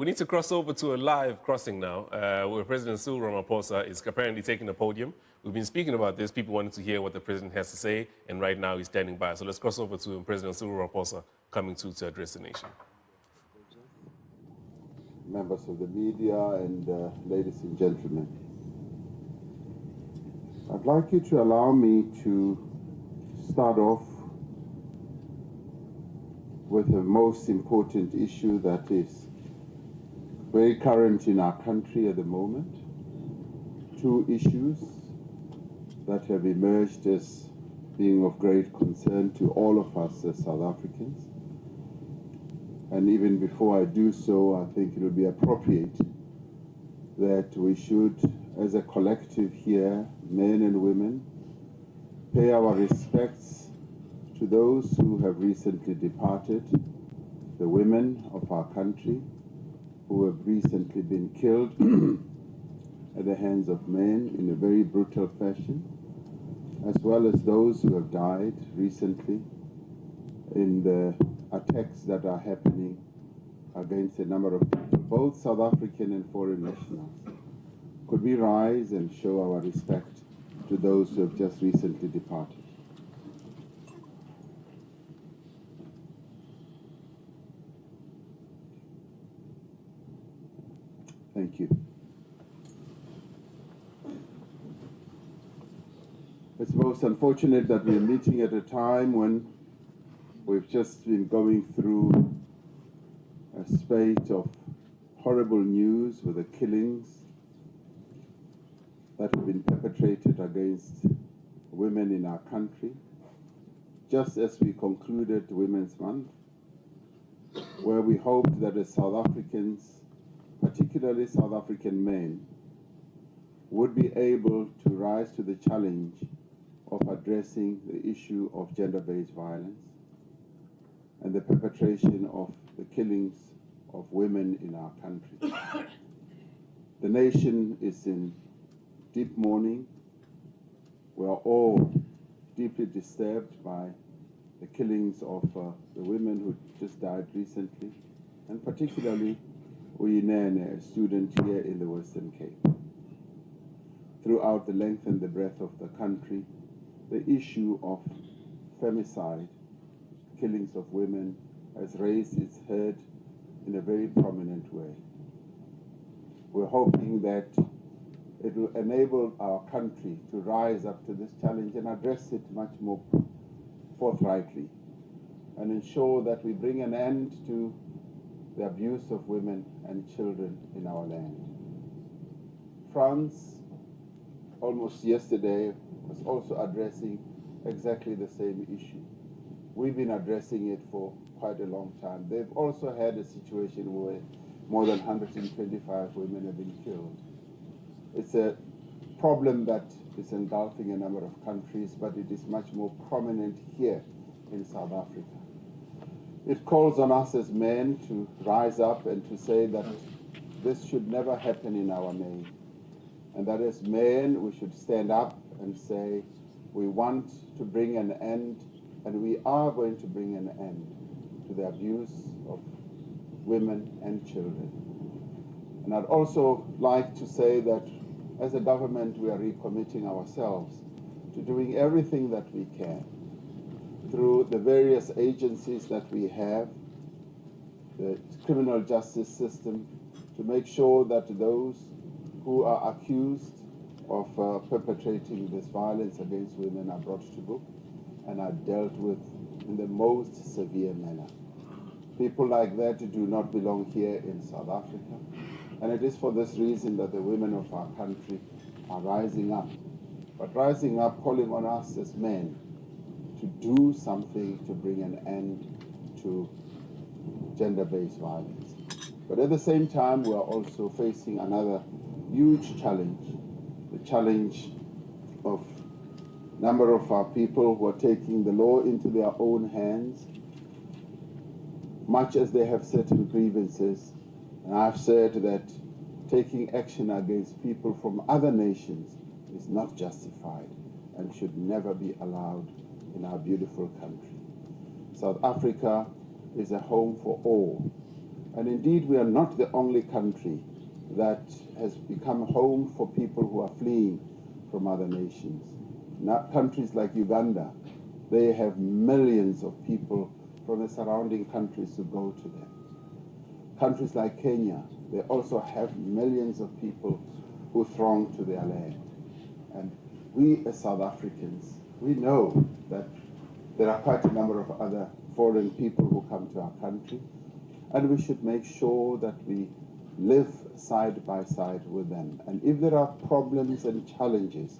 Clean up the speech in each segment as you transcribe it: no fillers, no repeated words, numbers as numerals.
We need to cross over to a live crossing now, where President Cyril Ramaphosa is apparently taking the podium. We've been speaking about this. People wanted to hear what the president has to say, and right now he's standing by. So let's cross over to President Cyril Ramaphosa coming to address the nation. Members of the media and ladies and gentlemen, I'd like you to allow me to start off with the most important issue that is very current in our country at the moment. Two issues that have emerged as being of great concern to all of us as South Africans. And even before I do so, I think it would be appropriate that we should, as a collective here, men and women, pay our respects to those who have recently departed, the women of our country who have recently been killed at the hands of men in a very brutal fashion, as well as those who have died recently in the attacks that are happening against a number of people, both South African and foreign nationals. Could we rise and show our respect to those who have just recently departed? Thank you. It's most unfortunate that we're meeting at a time when we've just been going through a spate of horrible news with the killings that have been perpetrated against women in our country, just as we concluded Women's Month, where we hoped that as South Africans, particularly South African men, would be able to rise to the challenge of addressing the issue of gender-based violence and the perpetration of the killings of women in our country. The nation is in deep mourning. We are all deeply disturbed by the killings of the women who just died recently, and particularly Uyinene, a student here in the Western Cape. Throughout the length and the breadth of the country, the issue of femicide, killings of women, has raised its head in a very prominent way. We're hoping that it will enable our country to rise up to this challenge and address it much more forthrightly, and ensure that we bring an end to the abuse of women and children in our land. France, almost yesterday, was also addressing exactly the same issue. We've been addressing it for quite a long time. They've also had a situation where more than 125 women have been killed. It's a problem that is engulfing a number of countries, but it is much more prominent here in South Africa. It calls on us as men to rise up and to say that this should never happen in our name, and that as men we should stand up and say we want to bring an end, and we are going to bring an end to the abuse of women and children. And I'd also like to say that as a government we are recommitting ourselves to doing everything that we can through the various agencies that we have, the criminal justice system, to make sure that those who are accused of perpetrating this violence against women are brought to book and are dealt with in the most severe manner. People like that do not belong here in South Africa, and it is for this reason that the women of our country are rising up, but rising up calling on us as men to do something to bring an end to gender-based violence. But at the same time, we are also facing another huge challenge, the challenge of a number of our people who are taking the law into their own hands, much as they have certain grievances. And I've said that taking action against people from other nations is not justified and should never be allowed in our beautiful country. South Africa is a home for all, And indeed, we are not the only country that has become home for people who are fleeing from other nations. Not countries like Uganda, they have millions of people from the surrounding countries who go to them. Countries like Kenya, they also have millions of people who throng to their land. And we as South Africans, we know that there are quite a number of other foreign people who come to our country, and we should make sure that we live side by side with them. And if there are problems and challenges,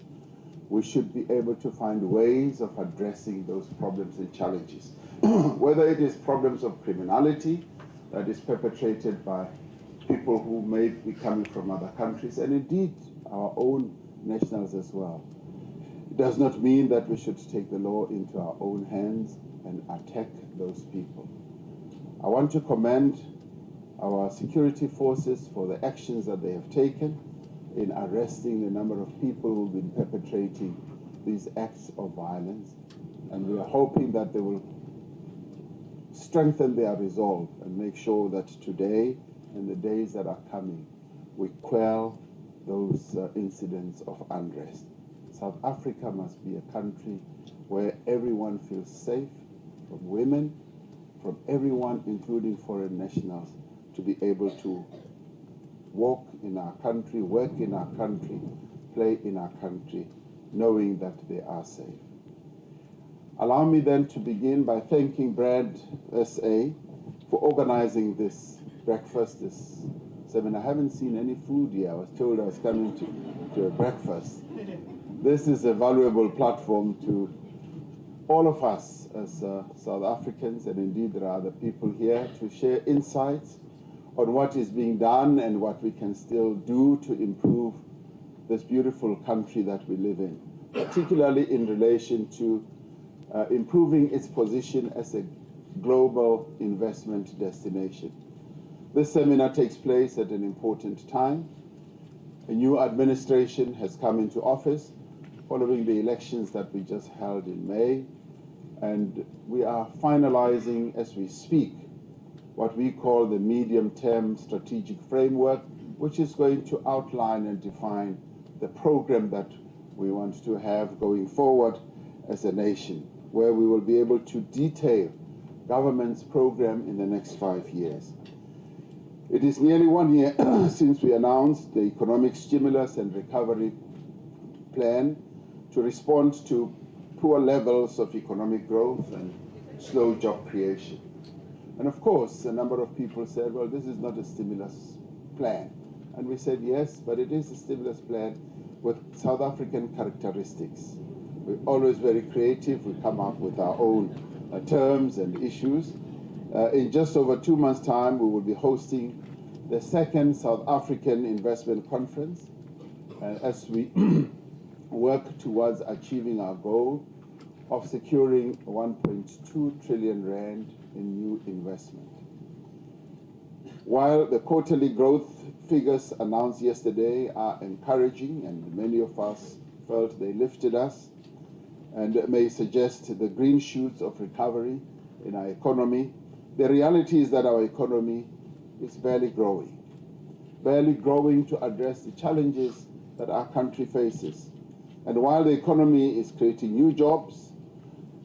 we should be able to find ways of addressing those problems and challenges. Whether it is problems of criminality that is perpetrated by people who may be coming from other countries, and indeed our own nationals as well. It does not mean that we should take the law into our own hands and attack those people. I want to commend our security forces for the actions that they have taken in arresting a number of people who've been perpetrating these acts of violence. And we are hoping that they will strengthen their resolve and make sure that today and the days that are coming, we quell those incidents of unrest. South Africa must be a country where everyone feels safe, from women, from everyone, including foreign nationals, to be able to walk in our country, work in our country, play in our country, knowing that they are safe. Allow me then to begin by thanking Bread SA for organizing this breakfast, this seminar. I haven't seen any food yet. I was told I was coming to a breakfast. This is a valuable platform to all of us as South Africans, and indeed there are other people here, to share insights on what is being done and what we can still do to improve this beautiful country that we live in, particularly in relation to improving its position as a global investment destination. This seminar takes place at an important time. A new administration has come into office following the elections that we just held in May, and we are finalizing as we speak what we call the medium-term strategic framework, which is going to outline and define the program that we want to have going forward as a nation, where we will be able to detail government's program in the next 5 years. It is nearly 1 year since we announced the economic stimulus and recovery plan to respond to poor levels of economic growth and slow job creation. And of course, a number of people said, well, this is not a stimulus plan. And we said, yes, but it is a stimulus plan with South African characteristics. We're always very creative. We come up with our own terms and issues. In just over 2 months' time, we will be hosting the second South African Investment Conference as we work towards achieving our goal of securing 1.2 trillion rand in new investment. While the quarterly growth figures announced yesterday are encouraging, and many of us felt they lifted us and may suggest the green shoots of recovery in our economy, the reality is that our economy is barely growing to address the challenges that our country faces. And while the economy is creating new jobs,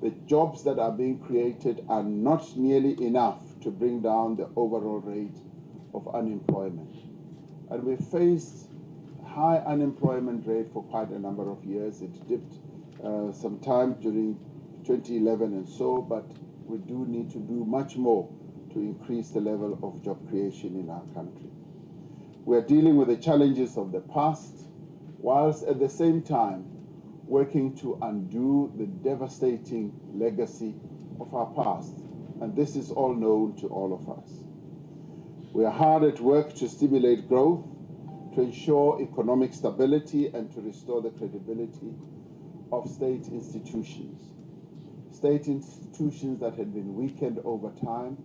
the jobs that are being created are not nearly enough to bring down the overall rate of unemployment. And we faced high unemployment rate for quite a number of years. It dipped sometime during 2011 and so, but we do need to do much more to increase the level of job creation in our country. We are dealing with the challenges of the past, whilst at the same time working to undo the devastating legacy of our past. And this is all known to all of us. We are hard at work to stimulate growth, to ensure economic stability, and to restore the credibility of state institutions. State institutions that had been weakened over time,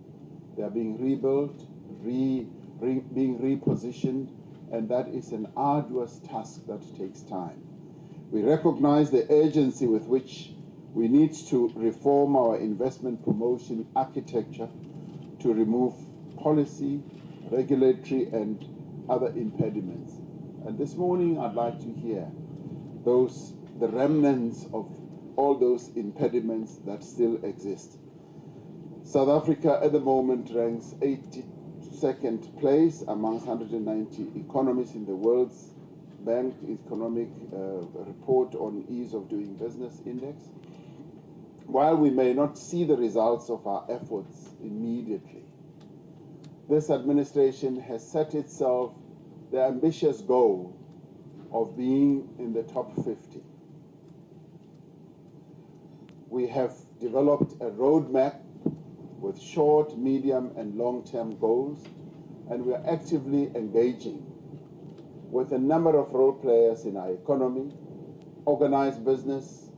they are being rebuilt, being repositioned, and that is an arduous task that takes time. We recognize the urgency with which we need to reform our investment promotion architecture to remove policy, regulatory, and other impediments. And this morning I'd like to hear the remnants of all those impediments that still exist. South Africa at the moment ranks 82nd place amongst 190 economies in the world's Bank Economic Report on Ease of Doing Business Index. While we may not see the results of our efforts immediately, this administration has set itself the ambitious goal of being in the top 50. We have developed a roadmap with short, medium, and long-term goals, and we are actively engaging with a number of role players in our economy. Organized business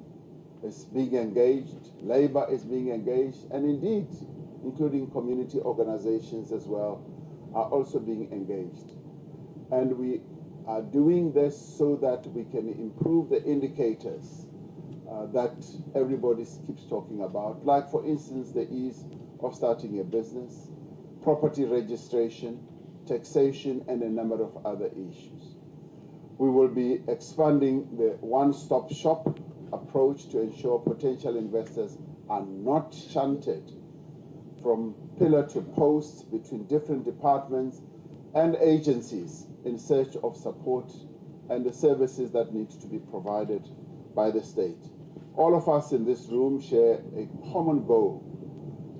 is being engaged, labor is being engaged, and indeed, including community organizations as well, are also being engaged. And we are doing this so that we can improve the indicators that everybody keeps talking about, like, for instance, the ease of starting a business, property registration, taxation, and a number of other issues. We will be expanding the one-stop shop approach to ensure potential investors are not shunted from pillar to post between different departments and agencies in search of support and the services that need to be provided by the state. All of us in this room share a common goal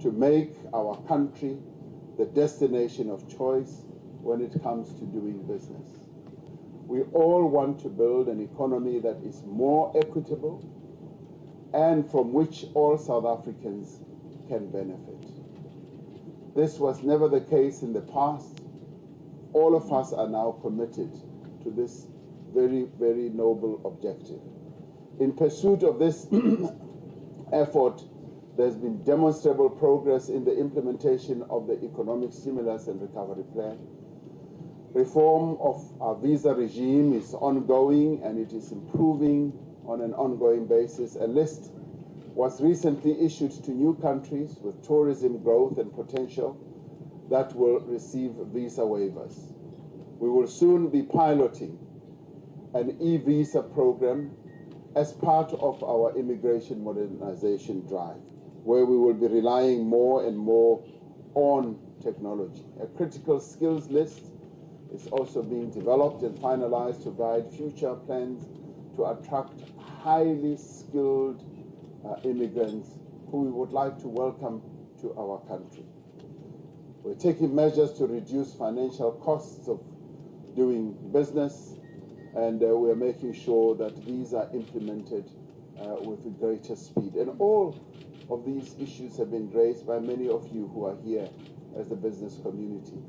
to make our country the destination of choice when it comes to doing business. We all want to build an economy that is more equitable and from which all South Africans can benefit. This was never the case in the past. All of us are now committed to this very, very noble objective. In pursuit of this effort, there's been demonstrable progress in the implementation of the Economic Stimulus and Recovery Plan. Reform of our visa regime is ongoing and it is improving on an ongoing basis. A list was recently issued to new countries with tourism growth and potential that will receive visa waivers. We will soon be piloting an e-visa program as part of our immigration modernization drive, where we will be relying more and more on technology. A critical skills list is also being developed and finalized to guide future plans to attract highly skilled immigrants who we would like to welcome to our country. We're taking measures to reduce financial costs of doing business, and we're making sure that these are implemented with greater speed. And all of these issues have been raised by many of you who are here as the business community.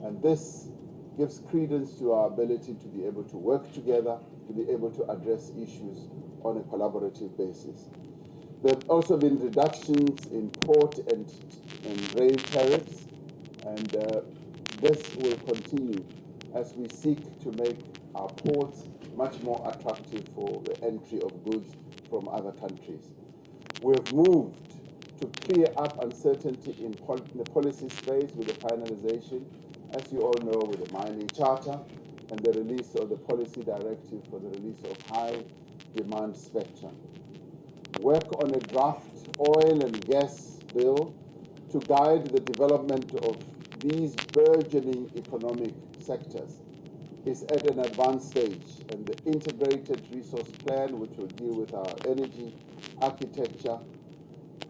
And this gives credence to our ability to be able to work together, to be able to address issues on a collaborative basis. There have also been reductions in port and rail tariffs, and this will continue as we seek to make our ports much more attractive for the entry of goods from other countries. We have moved to clear up uncertainty in the policy space with the finalization, as you all know, with the mining charter and the release of the policy directive for the release of high demand spectrum. Work on a draft oil and gas bill to guide the development of these burgeoning economic sectors is at an advanced stage, and the integrated resource plan, which will deal with our energy architecture,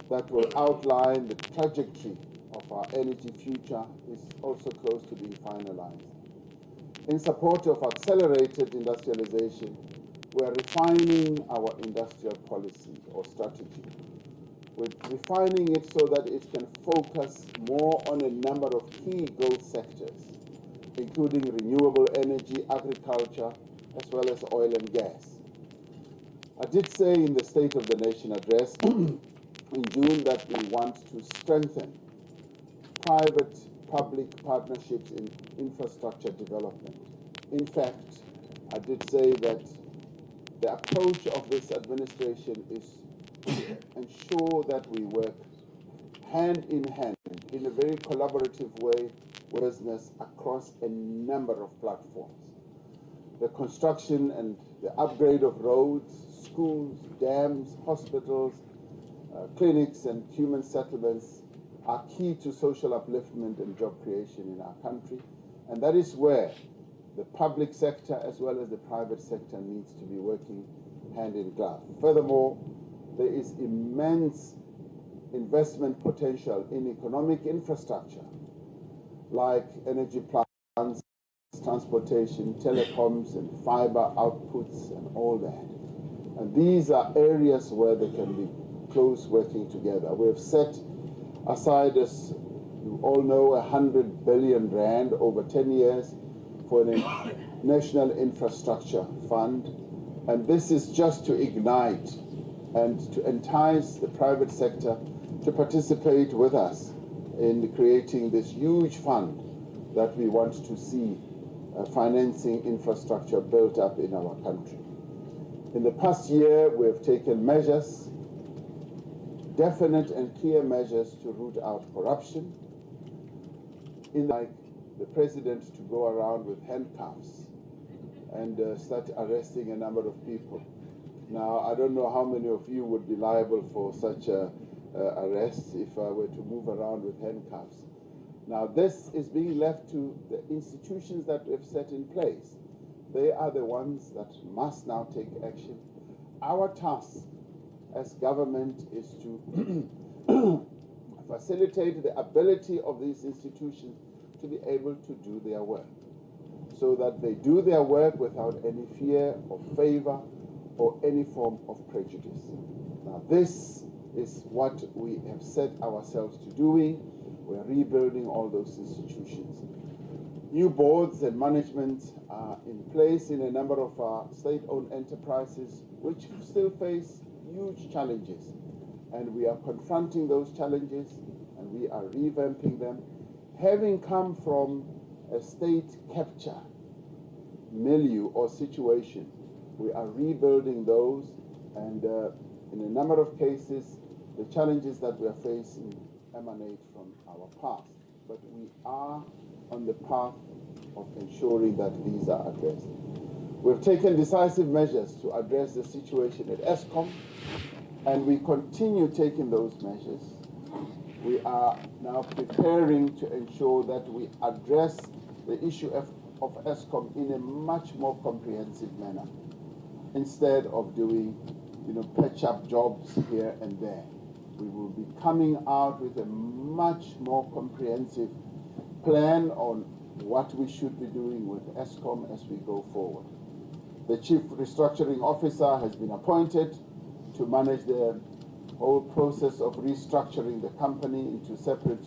that will outline the trajectory of our energy future, is also close to being finalized. In support of accelerated industrialization, we are refining our industrial policy or strategy. We're refining it so that it can focus more on a number of key growth sectors, including renewable energy, agriculture, as well as oil and gas. I did say in the State of the Nation address in June that we want to strengthen private-public partnerships in infrastructure development. In fact, I did say that the approach of this administration is to ensure that we work hand in hand, in a very collaborative way, with business across a number of platforms. The construction and the upgrade of roads, schools, dams, hospitals, clinics and human settlements are key to social upliftment and job creation in our country. And that is where the public sector as well as the private sector needs to be working hand in glove. Furthermore, there is immense investment potential in economic infrastructure like energy plants, transportation, telecoms and fiber outputs and all that. And these are areas where they can be close working together. We have set aside, as you all know, 100 billion rand over 10 years for the National Infrastructure Fund. And this is just to ignite and to entice the private sector to participate with us in creating this huge fund that we want to see financing infrastructure built up in our country. In the past year, we have taken measures, definite and clear measures to root out corruption. Like the president to go around with handcuffs and start arresting a number of people. Now, I don't know how many of you would be liable for such arrests if I were to move around with handcuffs. Now, this is being left to the institutions that we've set in place. They are the ones that must now take action. Our task as government is to facilitate the ability of these institutions to be able to do their work, so that they do their work without any fear or favor or any form of prejudice. Now, this is what we have set ourselves to doing. We're rebuilding all those institutions. New boards and management are in place in a number of our state-owned enterprises, which still face huge challenges. And we are confronting those challenges and we are revamping them. Having come from a state capture milieu or situation, we are rebuilding those, and in a number of cases, the challenges that we are facing emanate from our past. But we are on the path of ensuring that these are addressed. We've taken decisive measures to address the situation at Eskom, and we continue taking those measures. We are now preparing to ensure that we address the issue of Eskom in a much more comprehensive manner, instead of doing, patch-up jobs here and there. We will be coming out with a much more comprehensive plan on what we should be doing with Eskom as we go forward. The Chief Restructuring Officer has been appointed to manage the whole process of restructuring the company into separate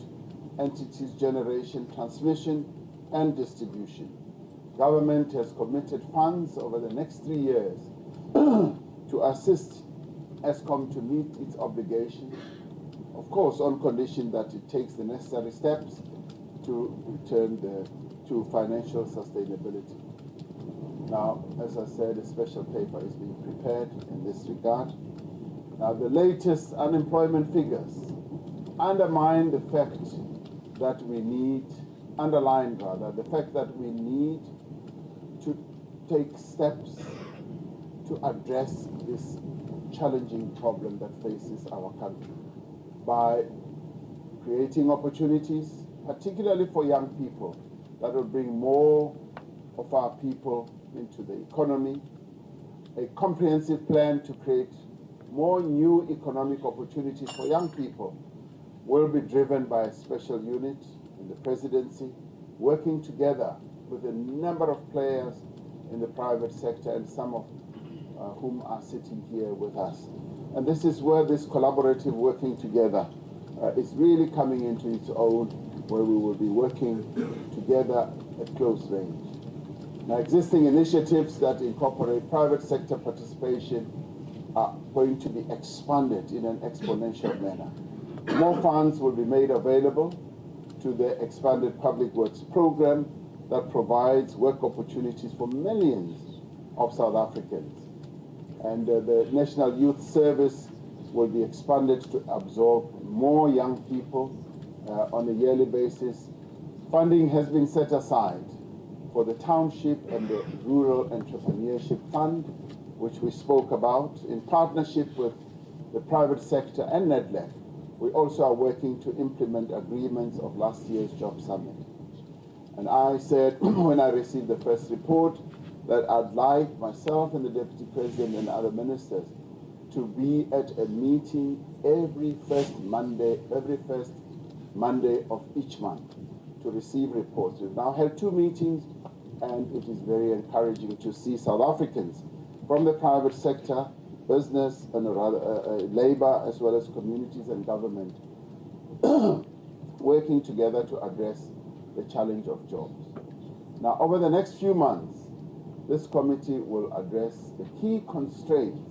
entities: generation, transmission, and distribution. Government has committed funds over the next 3 years to assist Eskom to meet its obligations, of course on condition that it takes the necessary steps to return to financial sustainability. Now, as I said, a special paper is being prepared in this regard. Now, the latest unemployment figures underline the fact that we need to take steps to address this challenging problem that faces our country by creating opportunities, particularly for young people, that will bring more of our people into the economy, a comprehensive plan to create more new economic opportunities for young people will be driven by a special unit in the presidency, working together with a number of players in the private sector, and some of whom are sitting here with us. And this is where this collaborative working together is really coming into its own, where we will be working together at close range. Now, existing initiatives that incorporate private sector participation are going to be expanded in an exponential manner. More funds will be made available to the expanded public works program that provides work opportunities for millions of South Africans. And the National Youth Service will be expanded to absorb more young people on a yearly basis. Funding has been set aside for the township and the rural entrepreneurship fund, which we spoke about in partnership with the private sector and NEDLEC. We also are working to implement agreements of last year's job summit. And I said when I received the first report that I'd like myself and the Deputy President and other ministers to be at a meeting every first Monday of each month to receive reports. We've now held 2 meetings, and it is very encouraging to see South Africans from the private sector, business, and labor, as well as communities and government, working together to address the challenge of jobs. Now, over the next few months, this committee will address the key constraints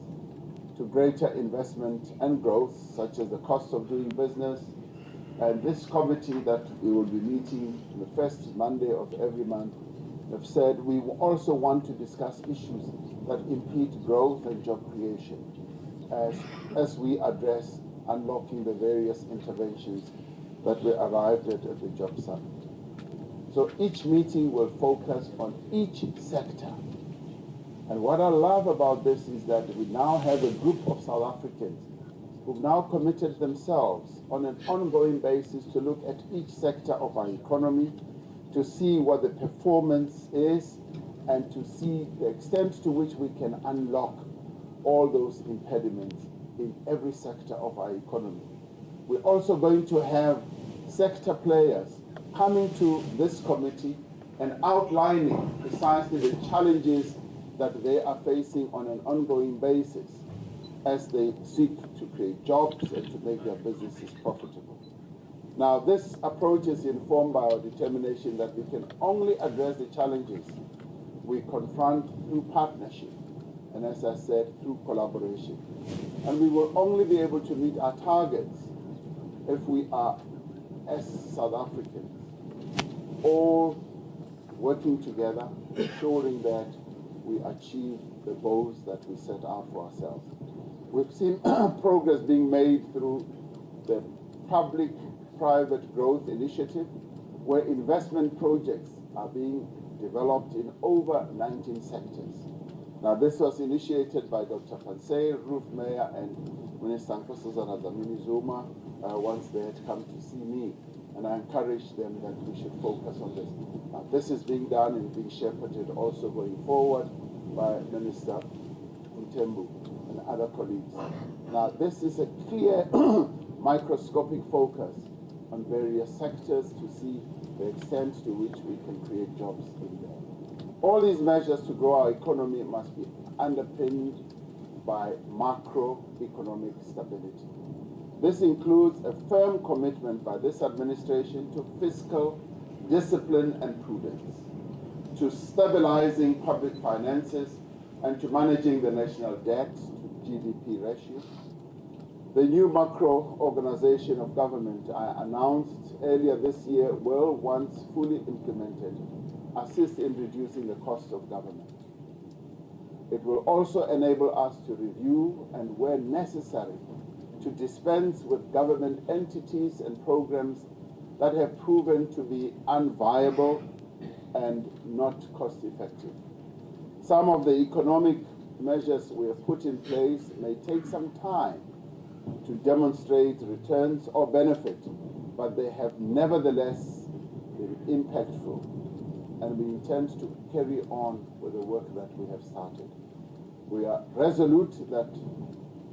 to greater investment and growth, such as the cost of doing business. And this committee that we will be meeting on the first Monday of every month have said we also want to discuss issues that impede growth and job creation as we address unlocking the various interventions that we arrived at the job summit. So each meeting will focus on each sector. And what I love about this is that we now have a group of South Africans who've now committed themselves on an ongoing basis to look at each sector of our economy, to see what the performance is, and to see the extent to which we can unlock all those impediments in every sector of our economy. We're also going to have sector players coming to this committee and outlining precisely the challenges that they are facing on an ongoing basis as they seek to create jobs and to make their businesses profitable. Now, this approach is informed by our determination that we can only address the challenges we confront through partnership, and as I said, through collaboration. And we will only be able to meet our targets if we are, as South Africans, all working together, ensuring that we achieve the goals that we set out for ourselves. We've seen progress being made through the public-private growth initiative, where investment projects are being developed in over 19 sectors. Now, this was initiated by Dr. Pansay, Roof Mayor, and Minister Nkosazana Dlamini-Zuma once they had come to see me. And I encouraged them that we should focus on this. Now, this is being done and being shepherded also going forward by Minister Mtembu and other colleagues. Now, this is a clear microscopic focus on various sectors to see the extent to which we can create jobs in there. All these measures to grow our economy must be underpinned by macroeconomic stability. This includes a firm commitment by this administration to fiscal discipline and prudence, to stabilizing public finances, and to managing the national debt to GDP ratio. The new macro organization of government I announced earlier this year will, once fully implemented, assist in reducing the cost of government. It will also enable us to review and, where necessary, to dispense with government entities and programs that have proven to be unviable and not cost-effective. Some of the economic measures we have put in place may take some time to demonstrate returns or benefit, but they have nevertheless been impactful, and we intend to carry on with the work that we have started. We are resolute that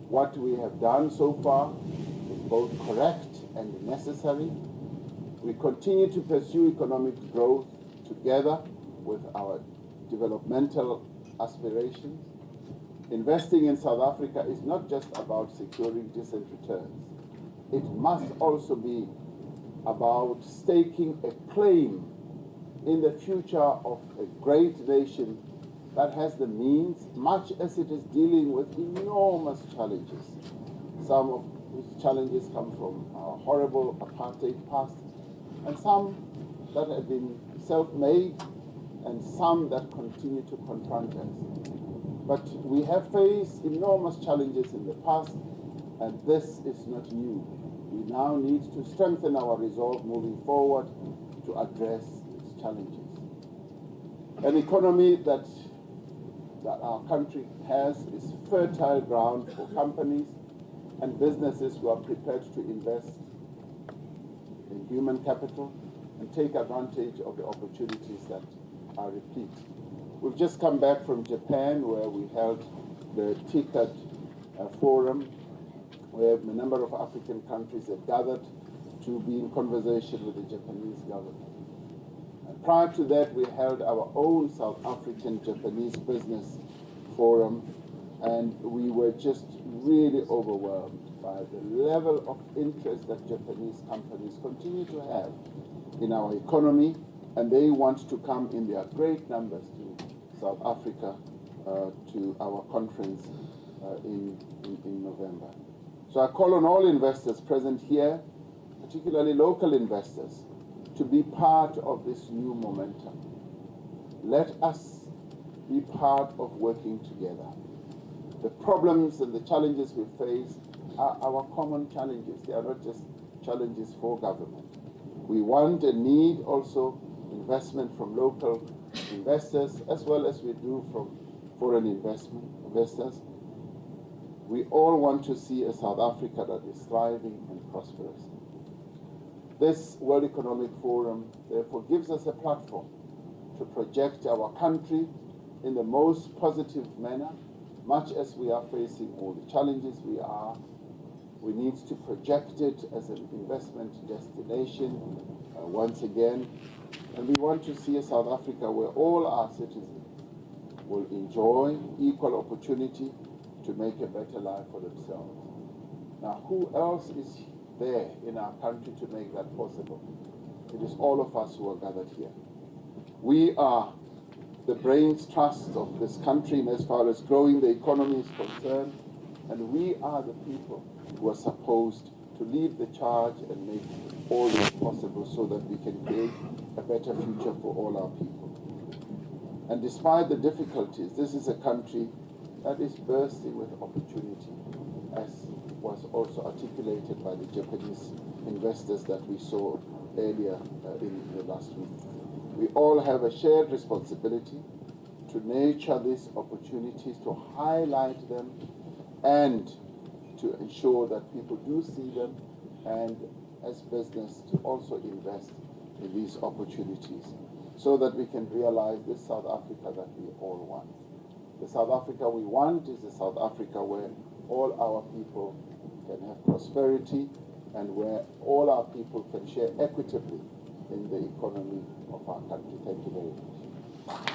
what we have done so far is both correct and necessary. We continue to pursue economic growth together with our developmental aspirations. Investing in South Africa is not just about securing decent returns. It must also be about staking a claim in the future of a great nation that has the means, much as it is dealing with enormous challenges. Some of these challenges come from our horrible apartheid past, and some that have been self-made, and some that continue to confront us. But we have faced enormous challenges in the past, And this is not new. We now need to strengthen our resolve moving forward to address its challenges. An economy that our country has is fertile ground for companies and businesses who are prepared to invest in human capital and take advantage of the opportunities that are replete. We've just come back from Japan, where we held the TICAD forum, where a number of African countries have gathered to be in conversation with the Japanese government. And prior to that, we held our own South African-Japanese business forum, and we were just really overwhelmed by the level of interest that Japanese companies continue to have in our economy, and they want to come in their great numbers to South Africa to our conference in November. So I call on all investors present here, particularly local investors, to be part of this new momentum. Let us be part of working together. The problems and the challenges we face are our common challenges. They are not just challenges for government. We want and need also investment from local investors, as well as we do from foreign investors. We all want to see a South Africa that is thriving and prosperous. This World Economic Forum, therefore, gives us a platform to project our country in the most positive manner. Much as we are facing all the challenges we need to project it as an investment destination once again. And we want to see a South Africa where all our citizens will enjoy equal opportunity to make a better life for themselves. Now, who else is there in our country to make that possible? It is all of us who are gathered here. We are the brains trust of this country in as far as growing the economy is concerned, and we are the people who are supposed to lead the charge and make all this possible so that we can create a better future for all our people. And despite the difficulties, this is a country that is bursting with opportunity, as was also articulated by the Japanese investors that we saw earlier in the last week. We all have a shared responsibility to nurture these opportunities, to highlight them, and to ensure that people do see them, and as business to also invest in these opportunities so that we can realize this South Africa that we all want. The South Africa we want is a South Africa where all our people can have prosperity and where all our people can share equitably in the economy of our country. Thank you very much.